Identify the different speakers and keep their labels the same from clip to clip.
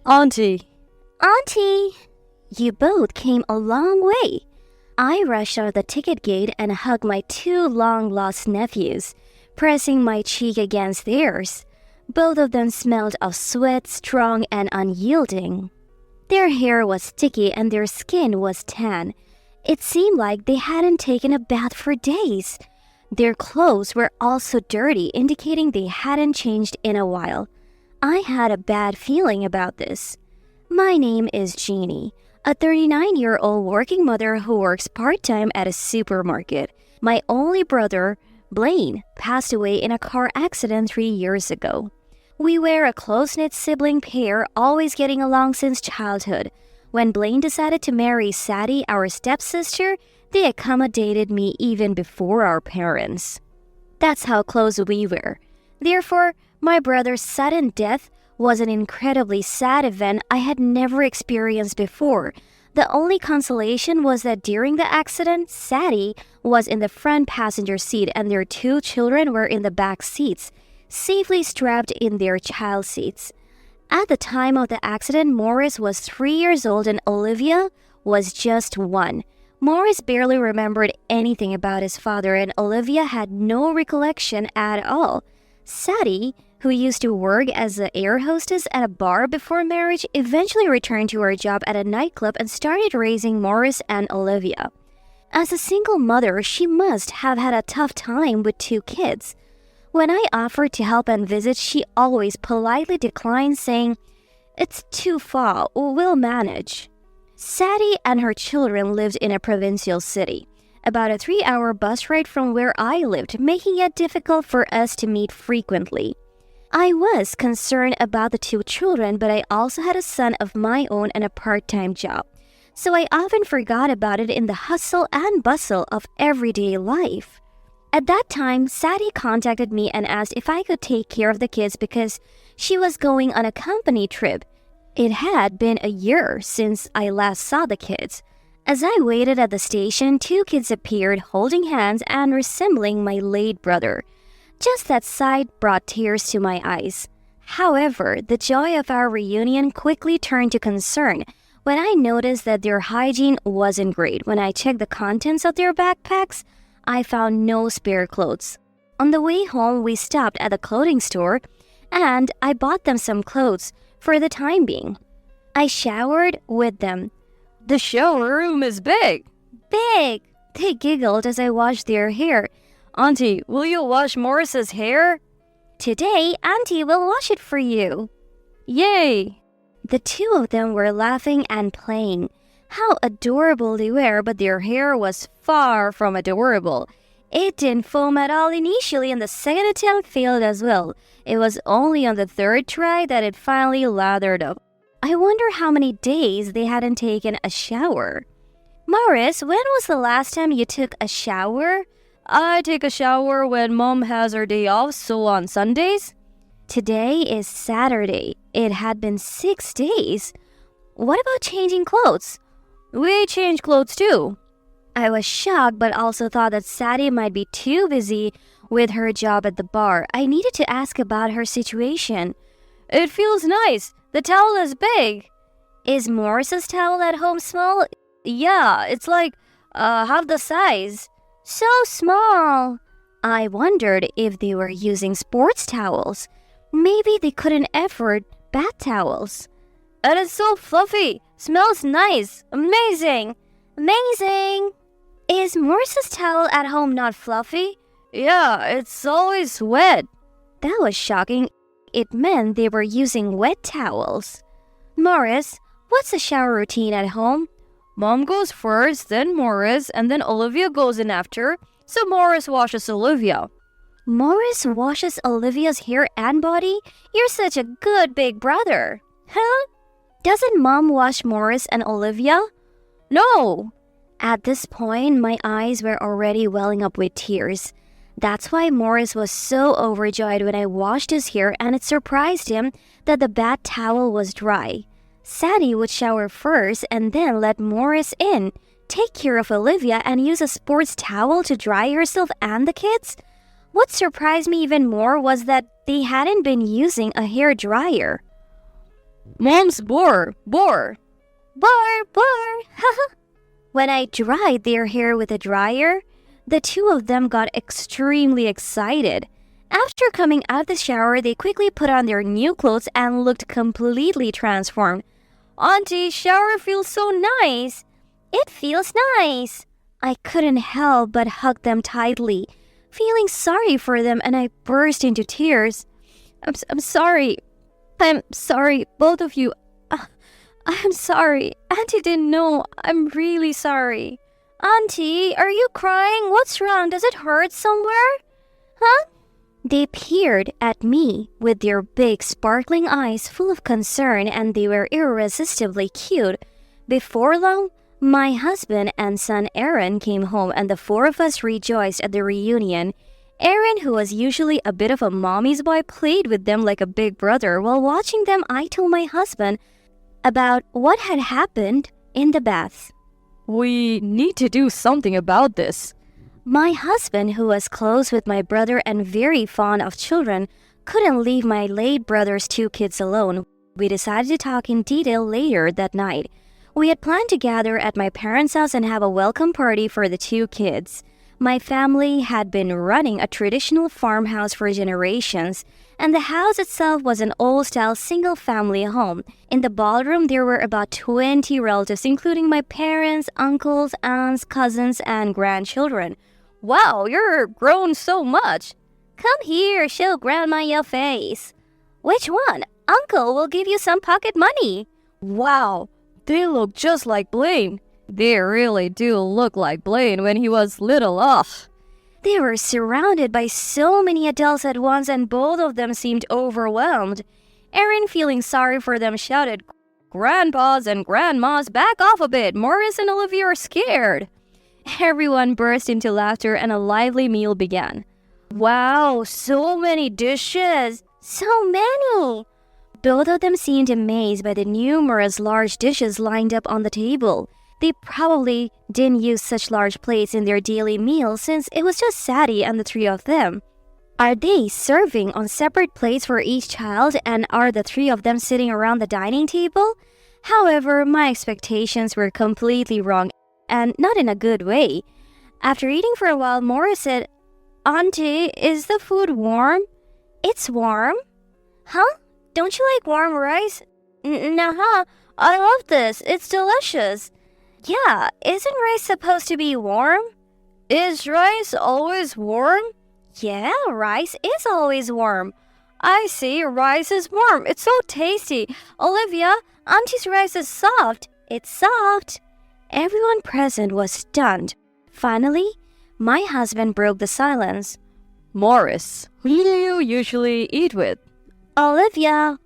Speaker 1: Auntie.
Speaker 2: Auntie! You both came a long way. I rushed out the ticket gate and hugged my two long-lost nephews, pressing my cheek against theirs. Both of them smelled of sweat, strong and unyielding. Their hair was sticky and their skin was tan. It seemed like they hadn't taken a bath for days. Their clothes were also dirty, indicating they hadn't changed in a while. I had a bad feeling about this. My name is Jeannie, a 39-year-old working mother who works part-time at a supermarket. My only brother, Blaine, passed away in a car accident 3 years ago. We were a close-knit sibling pair, always getting along since childhood. When Blaine decided to marry Sadie, our stepsister, they accommodated me even before our parents. That's how close we were. Therefore, my brother's sudden death was an incredibly sad event I had never experienced before. The only consolation was that during the accident, Sadie was in the front passenger seat and their two children were in the back seats, safely strapped in their child seats. At the time of the accident, Morris was 3 years old and Olivia was just 1. Morris barely remembered anything about his father and Olivia had no recollection at all. Sadie, who used to work as an air hostess at a bar before marriage, eventually returned to her job at a nightclub and started raising Morris and Olivia. As a single mother, she must have had a tough time with 2 kids. When I offered to help and visit, she always politely declined, saying, "It's too far, we'll manage." Sadie and her children lived in a provincial city, about a 3-hour bus ride from where I lived, making it difficult for us to meet frequently. I was concerned about the 2 children, but I also had a son of my own and a part-time job, so I often forgot about it in the hustle and bustle of everyday life. At that time, Sadie contacted me and asked if I could take care of the kids because she was going on a company trip. It had been a year since I last saw the kids. As I waited at the station, 2 kids appeared holding hands and resembling my late brother. Just that sight brought tears to my eyes. However, the joy of our reunion quickly turned to concern when I noticed that their hygiene wasn't great. When I checked the contents of their backpacks, I found no spare clothes. On the way home, we stopped at the clothing store and I bought them some clothes for the time being. I showered with them.
Speaker 1: The shower room is big.
Speaker 2: Big! They giggled as I washed their hair.
Speaker 1: Auntie, will you wash Morris's hair?
Speaker 2: Today, Auntie will wash it for you.
Speaker 1: Yay!
Speaker 2: The 2 of them were laughing and playing. How adorable they were, but their hair was far from adorable. It didn't foam at all initially and the second attempt failed as well. It was only on the 3rd try that it finally lathered up. I wonder how many days they hadn't taken a shower. Morris, when was the last time you took a shower?
Speaker 1: I take a shower when Mom has her day off, so on Sundays.
Speaker 2: Today is Saturday. It had been 6 days. What about changing clothes?
Speaker 1: We change clothes too.
Speaker 2: I was shocked but also thought that Sadie might be too busy with her job at the bar. I needed to ask about her situation.
Speaker 1: It feels nice. The towel is big.
Speaker 2: Is Morris's towel at home small?
Speaker 1: Yeah, it's like half the size.
Speaker 2: So small. I wondered if they were using sports towels. Maybe they couldn't afford bath towels.
Speaker 1: And it's so fluffy. Smells nice. Amazing.
Speaker 2: Amazing. Is Morris's towel at home not fluffy?
Speaker 1: Yeah, it's always wet.
Speaker 2: That was shocking. It meant they were using wet towels. Morris, what's the shower routine at home?
Speaker 1: Mom goes first, then Morris, and then Olivia goes in after, so Morris washes Olivia.
Speaker 2: Morris washes Olivia's hair and body? You're such a good big brother. Huh? Doesn't Mom wash Morris and Olivia?
Speaker 1: No!
Speaker 2: At this point, my eyes were already welling up with tears. That's why Morris was so overjoyed when I washed his hair and it surprised him that the bath towel was dry. Sadie would shower first and then let Morris in, take care of Olivia and use a sports towel to dry herself and the kids. What surprised me even more was that they hadn't been using a hair dryer.
Speaker 1: Mom's bore.
Speaker 2: Bar, bar. When I dried their hair with a dryer, the two of them got extremely excited. After coming out of the shower, they quickly put on their new clothes and looked completely transformed.
Speaker 1: Auntie, shower feels so nice.
Speaker 2: It feels nice. I couldn't help but hug them tightly, feeling sorry for them, and I burst into tears.
Speaker 1: I'm sorry. I'm sorry, both of you. I'm sorry. Auntie didn't know. I'm really sorry.
Speaker 2: Auntie, are you crying? What's wrong? Does it hurt somewhere? Huh? They peered at me with their big sparkling eyes full of concern, and they were irresistibly cute. Before long, my husband and son Aaron came home, and the four of us rejoiced at the reunion. Aaron, who was usually a bit of a mommy's boy, played with them like a big brother. While watching them, I told my husband about what had happened in the bath.
Speaker 1: We need to do something about this.
Speaker 2: My husband, who was close with my brother and very fond of children, couldn't leave my late brother's two kids alone. We decided to talk in detail later that night. We had planned to gather at my parents' house and have a welcome party for the two kids. My family had been running a traditional farmhouse for generations, and the house itself was an old-style single-family home. In the ballroom, there were about 20 relatives, including my parents, uncles, aunts, cousins, and grandchildren.
Speaker 1: Wow, you're grown so much.
Speaker 2: Come here, show Grandma your face. Which one? Uncle will give you some pocket money.
Speaker 1: Wow, they look just like Blaine. They really do look like Blaine when he was little.
Speaker 2: They were surrounded by so many adults at once, and both of them seemed overwhelmed. Aaron, feeling sorry for them, shouted,
Speaker 1: Grandpas and grandmas, back off a bit. Morris and Olivia are scared.
Speaker 2: Everyone burst into laughter and a lively meal began.
Speaker 1: Wow, so many dishes.
Speaker 2: So many. Both of them seemed amazed by the numerous large dishes lined up on the table. They probably didn't use such large plates in their daily meals since it was just Sadie and the three of them. Are they serving on separate plates for each child, and are the three of them sitting around the dining table? However, my expectations were completely wrong, and not in a good way. After eating for a while, Morris said, Auntie, is the food warm? It's warm. Huh? Don't you like warm rice? Nah, I love this. It's delicious. Yeah, isn't rice supposed to be warm?
Speaker 1: Is rice always warm?
Speaker 2: Yeah, rice is always warm.
Speaker 1: I see, rice is warm. It's so tasty. Olivia, Auntie's rice is soft.
Speaker 2: It's soft. Everyone present was stunned. Finally, my husband broke the silence.
Speaker 1: Morris, who do you usually eat with?
Speaker 2: Olivia.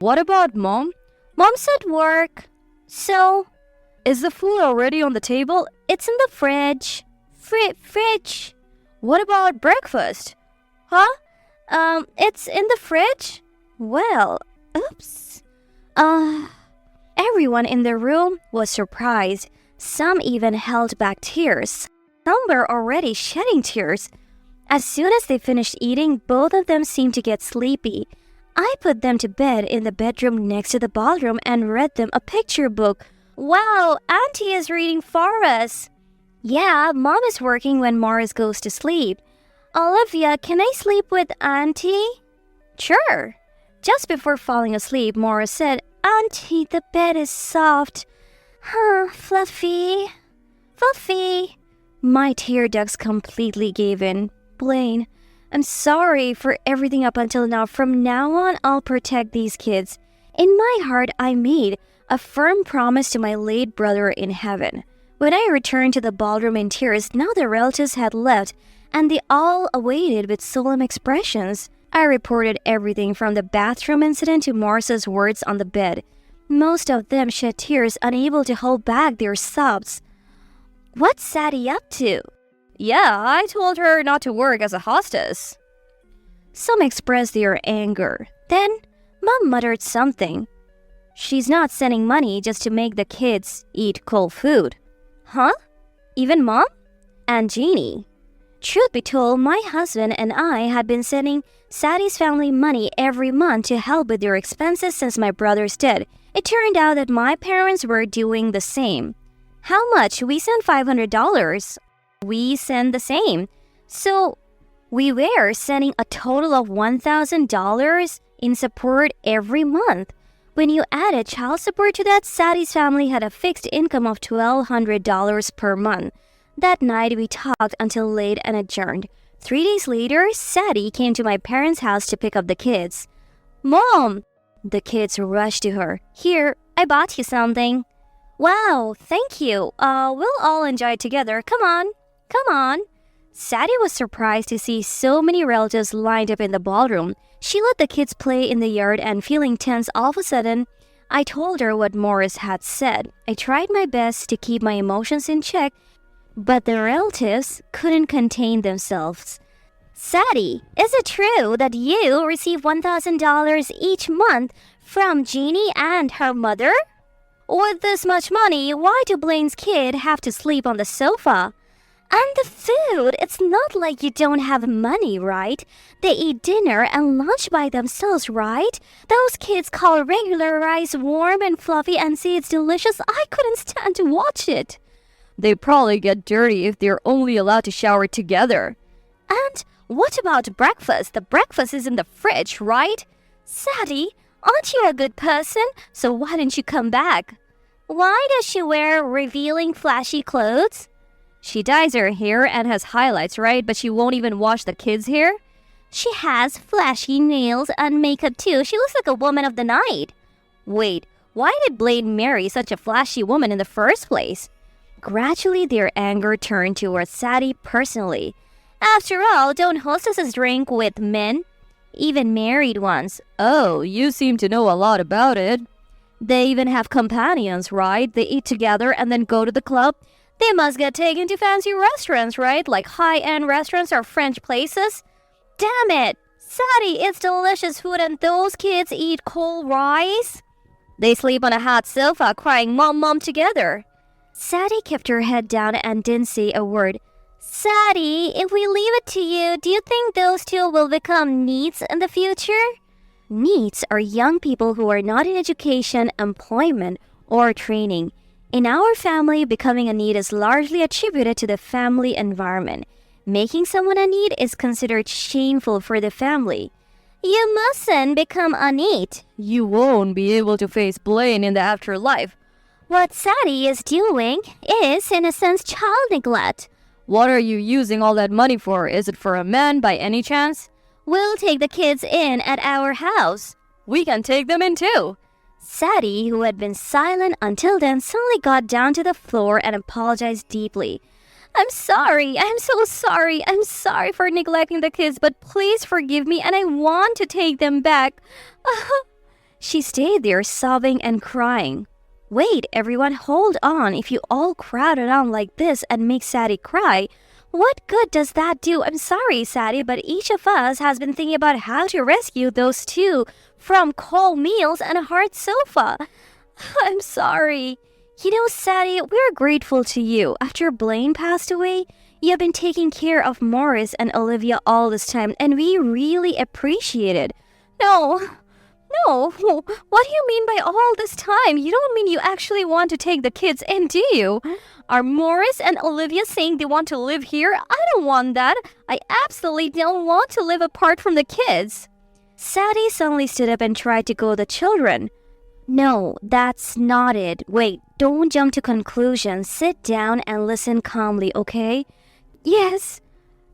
Speaker 1: What about Mom?
Speaker 2: Mom's at work. So,
Speaker 1: is the food already on the table?
Speaker 2: It's in the fridge. Fridge.
Speaker 1: What about breakfast?
Speaker 2: Huh? It's in the fridge? Well, oops. Everyone in the room was surprised. Some even held back tears. Some were already shedding tears. As soon as they finished eating, both of them seemed to get sleepy. I put them to bed in the bedroom next to the ballroom and read them a picture book. Wow, Auntie is reading for us. Yeah, Mom is working when Morris goes to sleep. Olivia, can I sleep with Auntie? Sure. Just before falling asleep, Morris said, Auntie, the bed is soft. Fluffy. My tear ducts completely gave in. Blaine, I'm sorry for everything up until now. From now on, I'll protect these kids. In my heart, I made a firm promise to my late brother in heaven. When I returned to the ballroom in tears, now the relatives had left, and they all awaited with solemn expressions. I reported everything from the bathroom incident to Morris's words on the bed. Most of them shed tears, unable to hold back their sobs. What's Sadie up to?
Speaker 1: Yeah, I told her not to work as a hostess.
Speaker 2: Some expressed their anger. Then, Mom muttered something. She's not sending money just to make the kids eat cold food. Huh? Even Mom? And Jeannie. Truth be told, my husband and I had been sending Sadie's family money every month to help with their expenses since my brother's dead. It turned out that my parents were doing the same. How much? We sent $500. We sent the same. So we were sending a total of $1,000 in support every month. When you added child support to that, Sadie's family had a fixed income of $1,200 per month. That night, we talked until late and adjourned. 3 days later, Sadie came to my parents' house to pick up the kids. "Mom!" The kids rushed to her. "Here, I bought you something." "Wow, thank you. We'll all enjoy it together. Come on, come on." Sadie was surprised to see so many relatives lined up in the ballroom. She let the kids play in the yard and feeling tense all of a sudden, I told her what Morris had said. I tried my best to keep my emotions in check, but the relatives couldn't contain themselves. "Sadie, is it true that you receive $1,000 each month from Jeannie and her mother? With this much money, why do Blaine's kid have to sleep on the sofa? And the food, it's not like you don't have money, right? They eat dinner and lunch by themselves, right? Those kids call regular rice warm and fluffy and say it's delicious. I couldn't stand to watch it."
Speaker 1: They probably get dirty if they're only allowed to shower together.
Speaker 2: "And what about breakfast? The breakfast is in the fridge, right? Sadie, aren't you a good person? So why didn't you come back? Why does she wear revealing flashy clothes?"
Speaker 1: She dyes her hair and has highlights, right? But she won't even wash the kids' hair?
Speaker 2: "She has flashy nails and makeup too. She looks like a woman of the night."
Speaker 1: Wait, why did Blaine marry such a flashy woman in the first place?
Speaker 2: Gradually, their anger turned towards Sadie personally. "After all, don't hostesses drink with men? Even married ones."
Speaker 1: Oh, you seem to know a lot about it. They even have companions, right? They eat together and then go to the club.
Speaker 2: They must get taken to fancy restaurants, right? Like high-end restaurants or French places. Damn it! Sadie, it's delicious food and those kids eat cold rice.
Speaker 1: They sleep on a hot sofa crying mom mom together.
Speaker 2: Sadie kept her head down and didn't say a word. "Sadie, if we leave it to you, do you think those two will become neets in the future?" Neets are young people who are not in education, employment, or training. In our family, becoming a need is largely attributed to the family environment. Making someone a need is considered shameful for the family. "You mustn't become a need."
Speaker 1: You won't be able to face Blaine in the afterlife.
Speaker 2: What Sadie is doing is, in a sense, child neglect.
Speaker 1: What are you using all that money for? Is it for a man by any chance?
Speaker 2: We'll take the kids in at our house.
Speaker 1: We can take them in too.
Speaker 2: Sadie, who had been silent until then, suddenly got down to the floor and apologized deeply. "I'm sorry. I'm so sorry. I'm sorry for neglecting the kids, but please forgive me and I want to take them back." She stayed there sobbing and crying. "Wait, everyone, hold on. If you all crowd around like this and make Sadie cry, what good does that do? I'm sorry, Sadie, but each of us has been thinking about how to rescue those two from cold meals and a hard sofa. I'm sorry. You know, Sadie, we're grateful to you. After Blaine passed away, you have been taking care of Morris and Olivia all this time, and we really appreciate it." No, what do you mean by all this time? You don't mean you actually want to take the kids in, do you? Are Morris and Olivia saying they want to live here? I don't want that. I absolutely don't want to live apart from the kids. Sadie suddenly stood up and tried to go the children. "No, that's not it. Wait, don't jump to conclusions. Sit down and listen calmly, okay?" "Yes."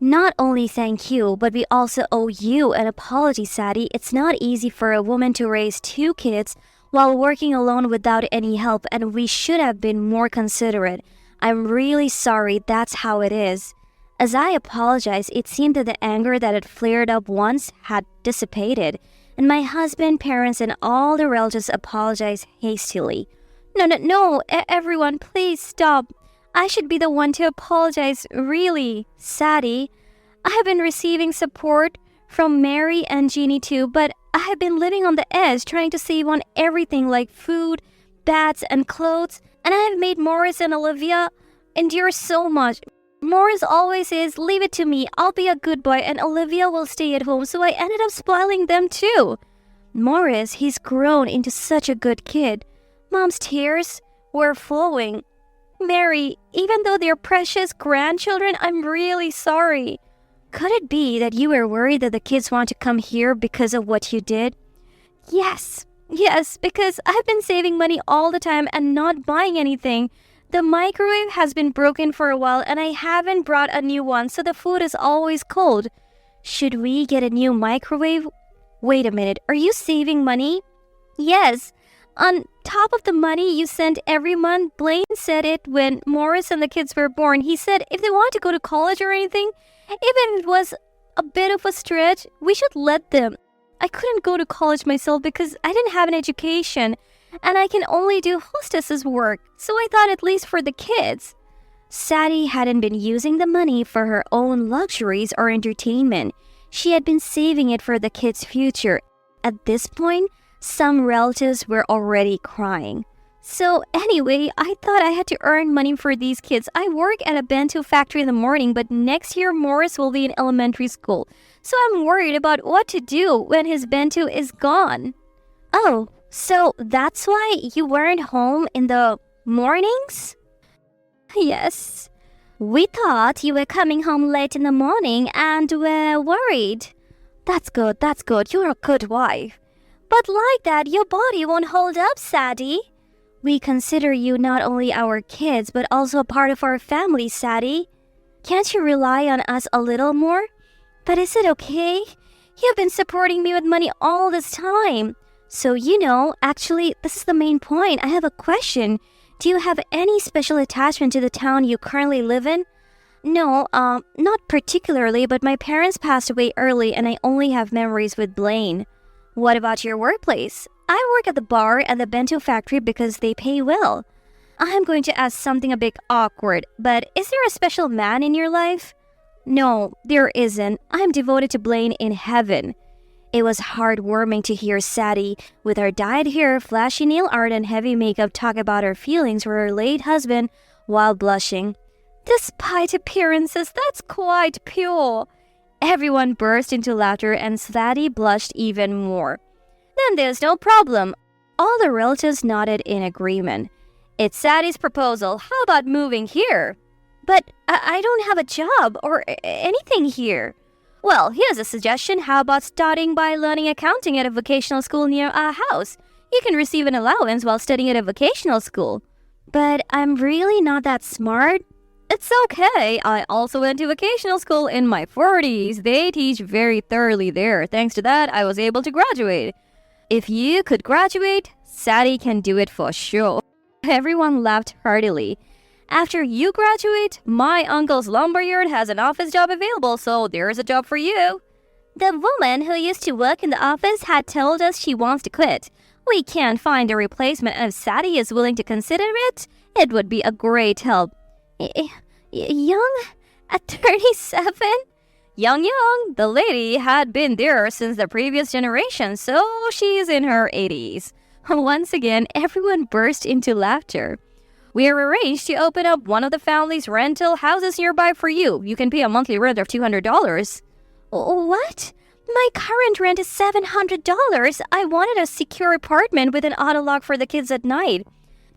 Speaker 2: "Not only thank you, but we also owe you an apology, Sadie. It's not easy for a woman to raise two kids while working alone without any help, and we should have been more considerate. I'm really sorry, that's how it is." As I apologized, it seemed that the anger that had flared up once had dissipated, and my husband, parents, and all the relatives apologized hastily. No, everyone, please stop. I should be the one to apologize, really, Sadie. I have been receiving support from Mary and Jeannie too, but I have been living on the edge trying to save on everything like food, baths, and clothes, and I have made Morris and Olivia endure so much.
Speaker 1: Morris always says, leave it to me, I'll be a good boy and Olivia will stay at home, so I ended up spoiling them too. Morris, he's grown into such a good kid. Mom's tears were flowing. Mary, even though they're precious grandchildren, I'm really sorry. Could it be that you were worried that the kids want to come here because of what you did? Yes, because I've been saving money all the time and not buying anything. The microwave has been broken for a while and I haven't brought a new one, so the food is always cold. Should we get a new microwave? Wait a minute, are you saving money? Yes. On top of the money you sent every month, Blaine said it when Morris and the kids were born. He said if they want to go to college or anything, even if it was a bit of a stretch, we should let them. I couldn't go to college myself because I didn't have an education, and I can only do hostess's work, so I thought at least for the kids. Sadie hadn't been using the money for her own luxuries or entertainment. She had been saving it for the kids' future. At this point, some relatives were already crying. So anyway, I thought I had to earn money for these kids. I work at a bento factory in the morning, but next year Morris will be in elementary school. So I'm worried about what to do when his bento is gone. Oh, so that's why you weren't home in the mornings? Yes. We thought you were coming home late in the morning and were worried. That's good. You're a good wife. But like that, your body won't hold up, Sadie. We consider you not only our kids, but also a part of our family, Sadie. Can't you rely on us a little more? But is it okay? You've been supporting me with money all this time. So actually, this is the main point. I have a question. Do you have any special attachment to the town you currently live in? No, not particularly, but my parents passed away early and I only have memories with Blaine. What about your workplace? I work at the bar and the bento factory because they pay well. I'm going to ask something a bit awkward, but is there a special man in your life? No, there isn't. I'm devoted to Blaine in heaven. It was heartwarming to hear Sadie, with her dyed hair, flashy nail art, and heavy makeup, talk about her feelings for her late husband while blushing. Despite appearances, that's quite pure. Everyone burst into laughter and Sadie blushed even more. Then there's no problem. All the relatives nodded in agreement. It's Sadie's proposal. How about moving here? But I don't have a job or anything here. Well, here's a suggestion. How about starting by learning accounting at a vocational school near our house? You can receive an allowance while studying at a vocational school. But I'm really not that smart. It's okay. I also went to vocational school in my 40s. They teach very thoroughly there. Thanks to that, I was able to graduate. If you could graduate, Sadie can do it for sure. Everyone laughed heartily. After you graduate, my uncle's lumberyard has an office job available, so there's a job for you. The woman who used to work in the office had told us she wants to quit. We can't find a replacement, and if Sadie is willing to consider it, it would be a great help. Young? At 37? Young, the lady had been there since the previous generation, so she's in her 80s. Once again, everyone burst into laughter. We are arranged to open up one of the family's rental houses nearby for you. You can pay a monthly rent of $200. What? My current rent is $700. I wanted a secure apartment with an auto lock for the kids at night.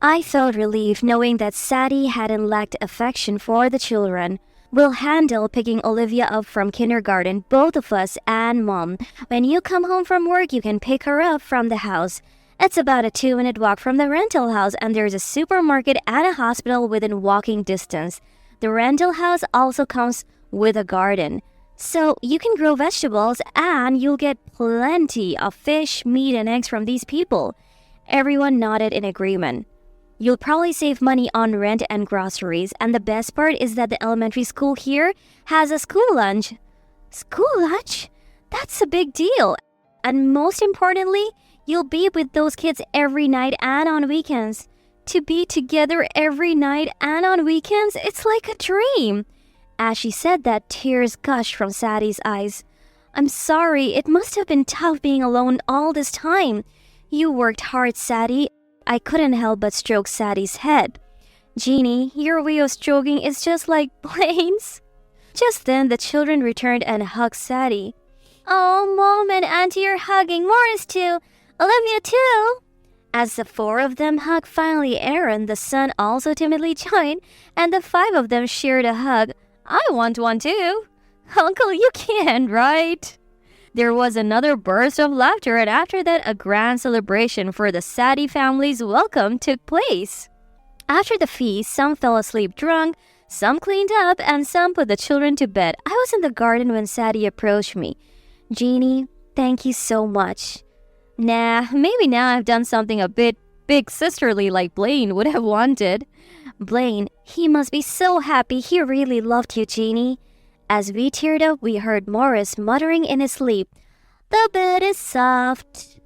Speaker 1: I felt relieved knowing that Sadie hadn't lacked affection for the children. We'll handle picking Olivia up from kindergarten, both of us and Mom. When you come home from work, you can pick her up from the house. It's about a 2-minute walk from the rental house, and there's a supermarket and a hospital within walking distance. The rental house also comes with a garden. So you can grow vegetables and you'll get plenty of fish, meat, and eggs from these people. Everyone nodded in agreement. You'll probably save money on rent and groceries, and the best part is that the elementary school here has a school lunch. School lunch? That's a big deal. And most importantly, you'll be with those kids every night and on weekends. To be together every night and on weekends, it's like a dream. As she said that, tears gushed from Sadie's eyes. I'm sorry, it must have been tough being alone all this time. You worked hard, Sadie. I couldn't help but stroke Sadie's head. Jeannie, your way of stroking is just like Blaine's. Just then, the children returned and hugged Sadie. Oh, Mom and Auntie are hugging. Morris too. Olivia too. As the four of them hugged, finally Aaron, the son, also timidly joined, and the five of them shared a hug. I want one too. Uncle, you can, right? There was another burst of laughter, and after that, a grand celebration for the Sadie family's welcome took place. After the feast, some fell asleep drunk, some cleaned up, and some put the children to bed. I was in the garden when Sadie approached me. Jeannie, thank you so much. Nah, maybe now I've done something a bit big sisterly like Blaine would have wanted. Blaine, he must be so happy. He really loved you, Jeannie. As we teared up, we heard Morris muttering in his sleep, "The bed is soft."